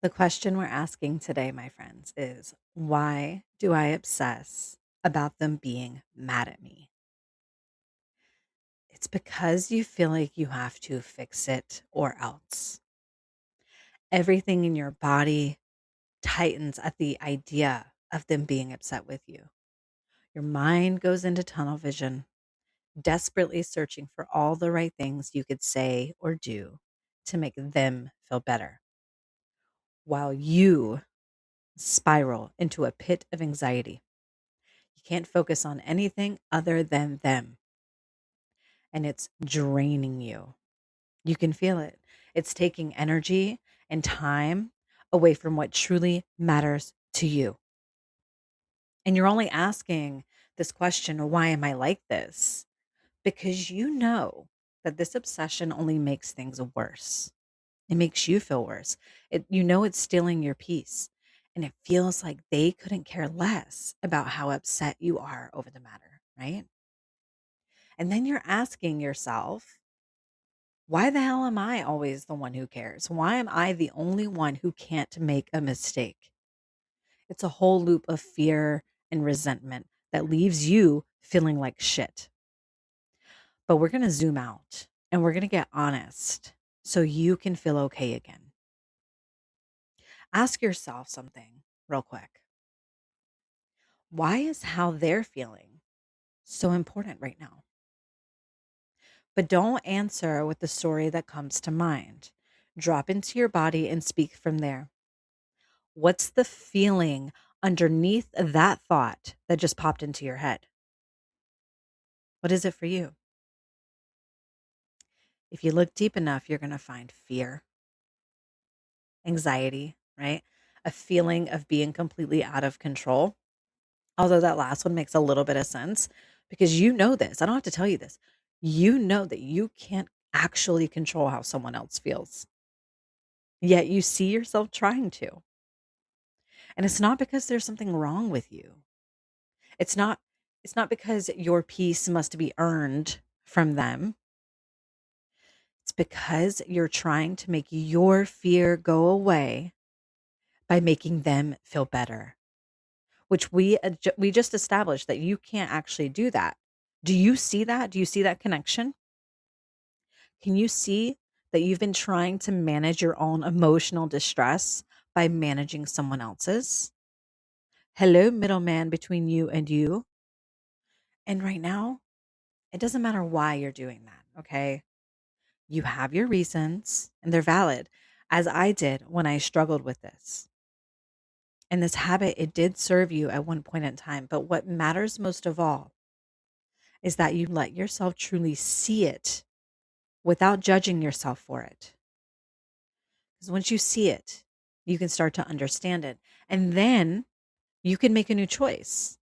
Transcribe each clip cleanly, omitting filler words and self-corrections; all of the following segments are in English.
The question we're asking today, my friends, is why do I obsess about them being mad at me? It's because you feel like you have to fix it or else. Everything in your body tightens at the idea of them being upset with you. Your mind goes into tunnel vision, desperately searching for all the right things you could say or do to make them feel better, while you spiral into a pit of anxiety. You can't focus on anything other than them, and it's draining you. You can feel it. It's taking energy and time away from what truly matters to you. And you're only asking this question, why am I like this? Because you know that this obsession only makes things worse. It makes you feel worse. It's stealing your peace. And it feels like they couldn't care less about how upset you are over the matter, right? And then you're asking yourself, why the hell am I always the one who cares? Why am I the only one who can't make a mistake? It's a whole loop of fear and resentment that leaves you feeling like shit. But we're going to zoom out and we're going to get honest so you can feel okay again. Ask yourself something real quick. Why is how they're feeling so important right now? But don't answer with the story that comes to mind. Drop into your body and speak from there. What's the feeling underneath that thought that just popped into your head? What is it for you? If you look deep enough, you're going to find fear, anxiety, right? A feeling of being completely out of control. Although that last one makes a little bit of sense because you know this. I don't have to tell you this. You know that you can't actually control how someone else feels. Yet you see yourself trying to. And it's not because there's something wrong with you. It's not it's not because your peace must be earned from them. It's because you're trying to make your fear go away by making them feel better, which we just established that you can't actually do that. Do you see that? Do you see that connection? Can you see that you've been trying to manage your own emotional distress by managing someone else's? Hello, middleman between you and you. And right now, it doesn't matter why you're doing that, okay? You have your reasons and they're valid, as I did when I struggled with this. And this habit, it did serve you at one point in time. But what matters most of all is that you let yourself truly see it without judging yourself for it. Because once you see it, you can start to understand it. And then you can make a new choice.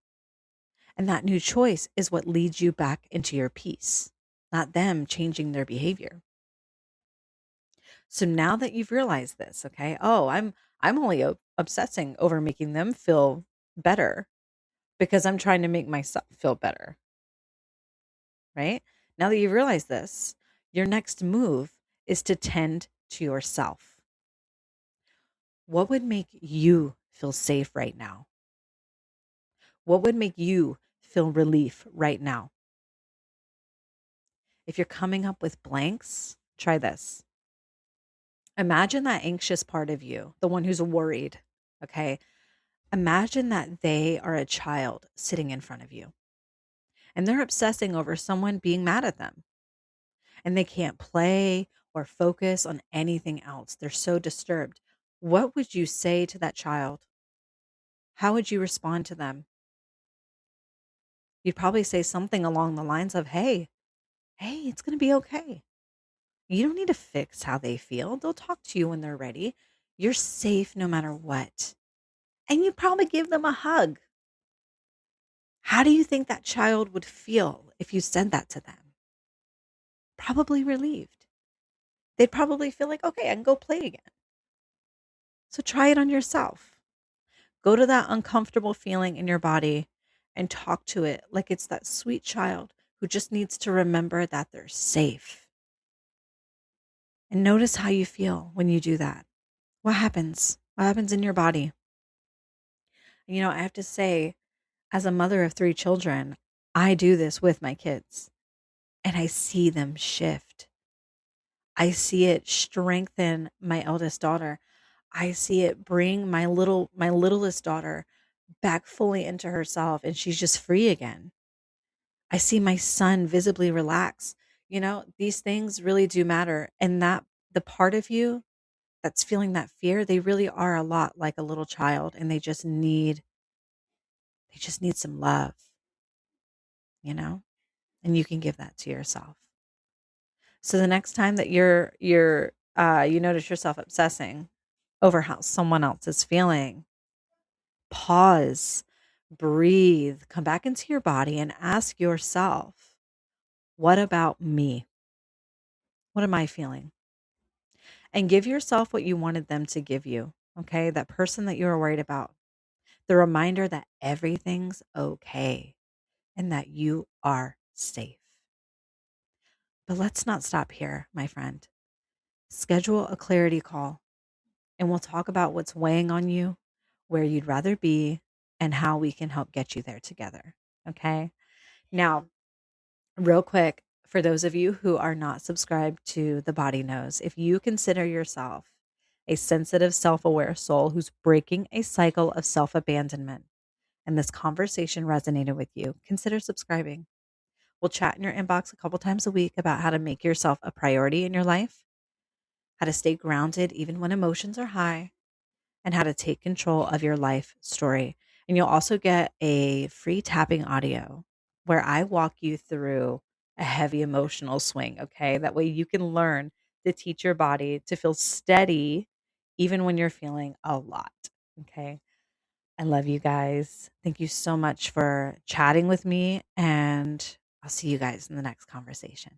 And that new choice is what leads you back into your peace, not them changing their behavior. So now that you've realized this, okay, oh, I'm only obsessing over making them feel better because I'm trying to make myself feel better, right? Now that you've realized this, your next move is to tend to yourself. What would make you feel safe right now? What would make you feel relief right now? If you're coming up with blanks, try this. Imagine that anxious part of you, the one who's worried, okay? Imagine that they are a child sitting in front of you and they're obsessing over someone being mad at them and they can't play or focus on anything else. They're so disturbed. What would you say to that child? How would you respond to them? You'd probably say something along the lines of, hey, it's going to be okay. You don't need to fix how they feel. They'll talk to you when they're ready. You're safe no matter what. And you probably give them a hug. How do you think that child would feel if you said that to them? Probably relieved. They'd probably feel like, okay, I can go play again. So try it on yourself. Go to that uncomfortable feeling in your body and talk to it like it's that sweet child who just needs to remember that they're safe. And notice how you feel when you do that. What happens? What happens in your body? I have to say, as a mother of 3 children, I do this with my kids, and I see them shift. I see it strengthen my eldest daughter. I see it bring my littlest daughter back fully into herself, and she's just free again. I see my son visibly relax. These things really do matter, and that the part of you that's feeling that fear, they really are a lot like a little child, and they just need some love, you know? And you can give that to yourself. So the next time that you notice yourself obsessing over how someone else is feeling, pause, breathe, come back into your body and ask yourself, what about me? What am I feeling? And give yourself what you wanted them to give you. Okay. That person that you were worried about, the reminder that everything's okay and that you are safe. But let's not stop here, my friend. Schedule a clarity call and we'll talk about what's weighing on you, where you'd rather be, and how we can help get you there together. Okay. Now, real quick, for those of you who are not subscribed to The Body Knows, if you consider yourself a sensitive, self aware soul who's breaking a cycle of self abandonment, and this conversation resonated with you, consider subscribing. We'll chat in your inbox a couple times a week about how to make yourself a priority in your life, how to stay grounded even when emotions are high, and how to take control of your life story. And you'll also get a free tapping audio where I walk you through a heavy emotional swing. Okay. That way you can learn to teach your body to feel steady even when you're feeling a lot. Okay. I love you guys. Thank you so much for chatting with me. And I'll see you guys in the next conversation.